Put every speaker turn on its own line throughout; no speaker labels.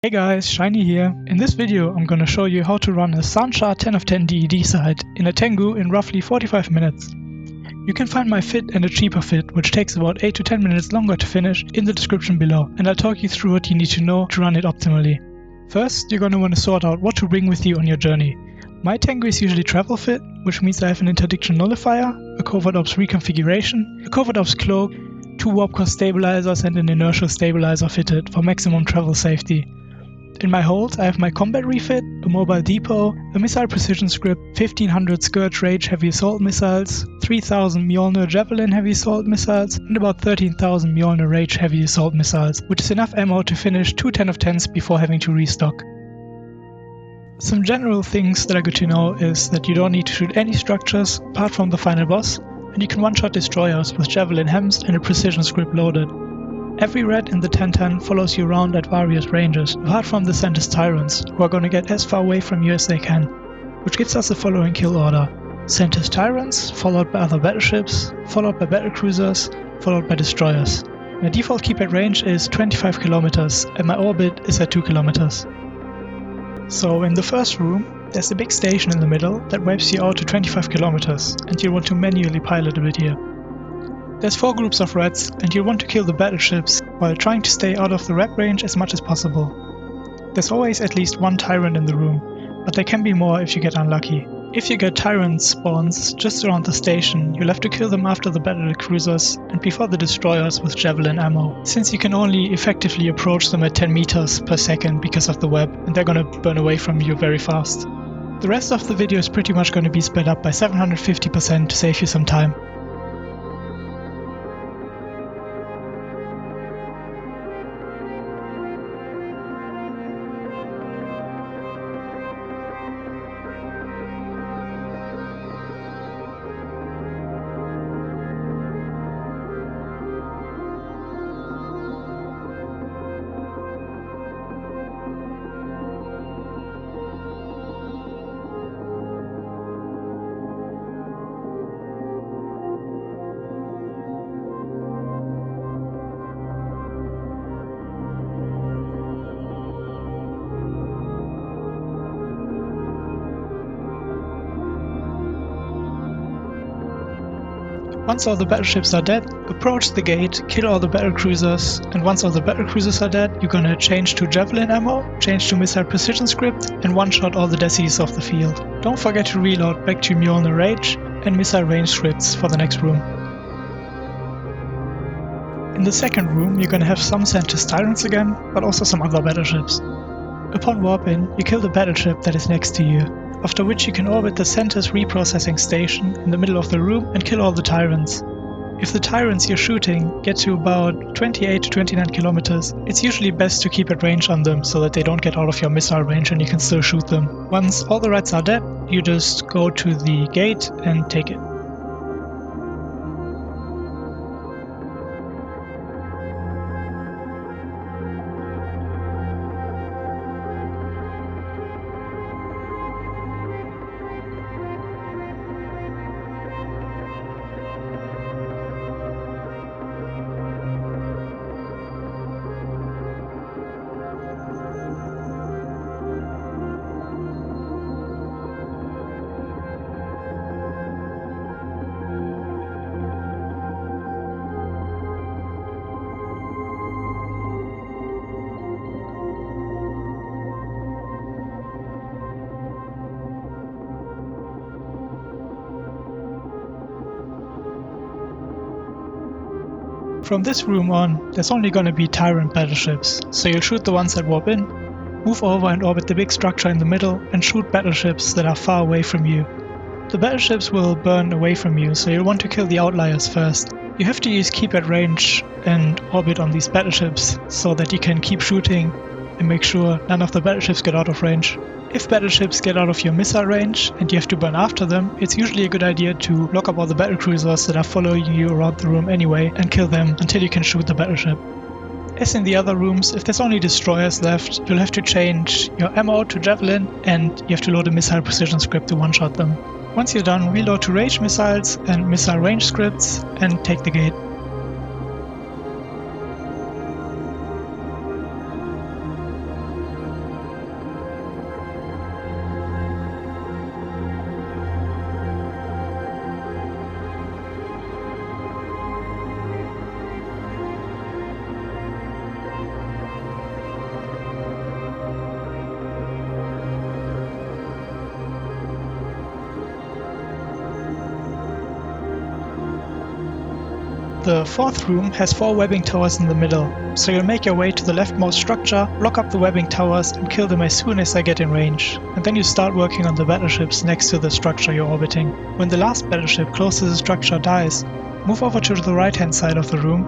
Hey guys, Shiny here. In this video I'm gonna show you how to run a Sansha 10 of 10 DED site in a Tengu in roughly 45 minutes. You can find my fit and a cheaper fit, which takes about 8 to 10 minutes longer to finish, in the description below, and I'll talk you through what you need to know to run it optimally. First, you're gonna want to sort out what to bring with you on your journey. My Tengu is usually travel fit, which means I have an interdiction nullifier, a covert ops reconfiguration, a covert ops cloak, 2 warp core stabilizers and an inertial stabilizer fitted for maximum travel safety. In my holds I have my combat refit, a mobile depot, a missile precision script, 1500 Scourge Rage heavy assault missiles, 3000 Mjolnir Javelin heavy assault missiles, and about 13,000 Mjolnir Rage heavy assault missiles, which is enough ammo to finish 2 10 of 10s before having to restock. Some general things that are good to know is that you don't need to shoot any structures apart from the final boss, and you can one-shot destroyers with Javelin Hems and a precision script loaded. Every red in the 10-10 follows you around at various ranges, apart from the Centus Tyrants, who are gonna get as far away from you as they can, which gives us the following kill order: Centus Tyrants, followed by other battleships, followed by battlecruisers, followed by destroyers. My default keep at range is 25 kilometers, and my orbit is at 2 kilometers. So in the first room, there's a big station in the middle that wipes you out to 25 kilometers, and you'll want to manually pilot a bit here. There's 4 groups of reds, and you'll want to kill the battleships while trying to stay out of the rep range as much as possible. There's always at least 1 Tyrant in the room, but there can be more if you get unlucky. If you get Tyrant spawns just around the station, you'll have to kill them after the battle cruisers and before the destroyers with Javelin ammo, since you can only effectively approach them at 10 meters per second because of the web, and they're gonna burn away from you very fast. The rest of the video is pretty much gonna be sped up by 750% to save you some time. Once all the battleships are dead, approach the gate, kill all the battlecruisers, and once all the battlecruisers are dead, you're gonna change to Javelin ammo, change to missile precision script, and one-shot all the Dessis off the field. Don't forget to reload back to Mjolnir Rage and missile range scripts for the next room. In the second room, you're gonna have some Centus Tyrants again, but also some other battleships. Upon warp-in, you kill the battleship that is next to you, after which you can orbit the Centus reprocessing station in the middle of the room and kill all the Tyrants. If the Tyrants you're shooting get to about 28 to 29 kilometers, it's usually best to keep at range on them so that they don't get out of your missile range and you can still shoot them. Once all the reds are dead, you just go to the gate and take it. From this room on, there's only gonna be Tyrant battleships, so you'll shoot the ones that warp in, move over and orbit the big structure in the middle, and shoot battleships that are far away from you. The battleships will burn away from you, so you'll want to kill the outliers first. You have to use keep at range and orbit on these battleships, so that you can keep shooting and make sure none of the battleships get out of range. If battleships get out of your missile range and you have to burn after them, it's usually a good idea to lock up all the battlecruisers that are following you around the room anyway and kill them until you can shoot the battleship. As in the other rooms, if there's only destroyers left, you'll have to change your ammo to Javelin and you have to load a missile precision script to one-shot them. Once you're done, reload to rage missiles and missile range scripts and take the gate. The fourth room has 4 webbing towers in the middle, so you'll make your way to the leftmost structure, block up the webbing towers and kill them as soon as they get in range, and then you start working on the battleships next to the structure you're orbiting. When the last battleship close to the structure dies, move over to the right hand side of the room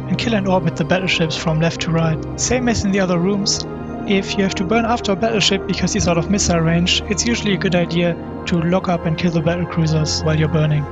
and kill and orbit the battleships from left to right. Same as in the other rooms, if you have to burn after a battleship because he's out of missile range, it's usually a good idea to lock up and kill the battlecruisers while you're burning.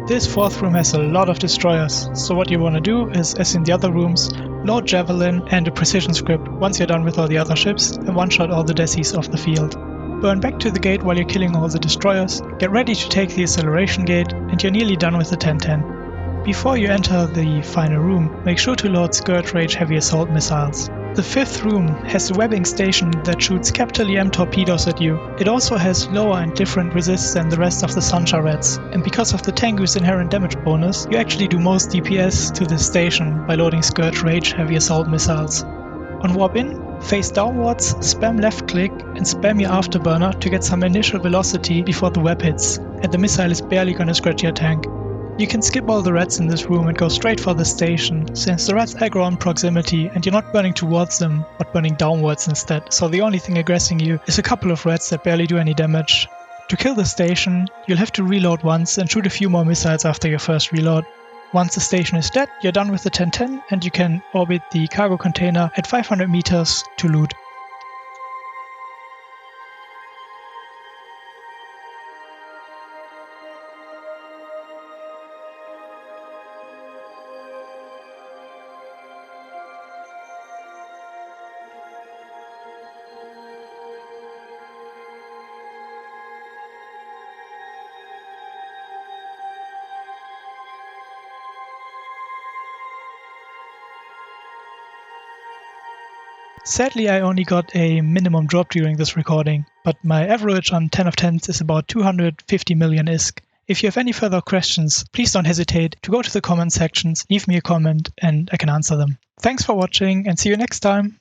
This fourth room has a lot of destroyers, so what you want to do is, as in the other rooms, load Javelin and a precision script once you're done with all the other ships and one-shot all the Dessis off the field. Burn back to the gate while you're killing all the destroyers, get ready to take the acceleration gate, and you're nearly done with the 1010. Before you enter the final room, make sure to load Scourge Rage heavy assault missiles. The fifth room has a webbing station that shoots capital EM torpedoes at you. It also has lower and different resists than the rest of the Sansha rats, and because of the Tengu's inherent damage bonus, you actually do most DPS to this station by loading Scourge Rage heavy assault missiles. On warp in, face downwards, spam left click and spam your Afterburner to get some initial velocity before the web hits, and the missile is barely gonna scratch your tank. You can skip all the rats in this room and go straight for the station, since the rats aggro on proximity and you're not burning towards them, but burning downwards instead, so the only thing aggressing you is a couple of rats that barely do any damage. To kill the station, you'll have to reload once and shoot a few more missiles after your first reload. Once the station is dead, you're done with the 1010 and you can orbit the cargo container at 500 meters to loot. Sadly, I only got a minimum drop during this recording, but my average on 10 of 10s is about 250 million ISK. If you have any further questions, please don't hesitate to go to the comment sections, leave me a comment, and I can answer them. Thanks for watching and see you next time!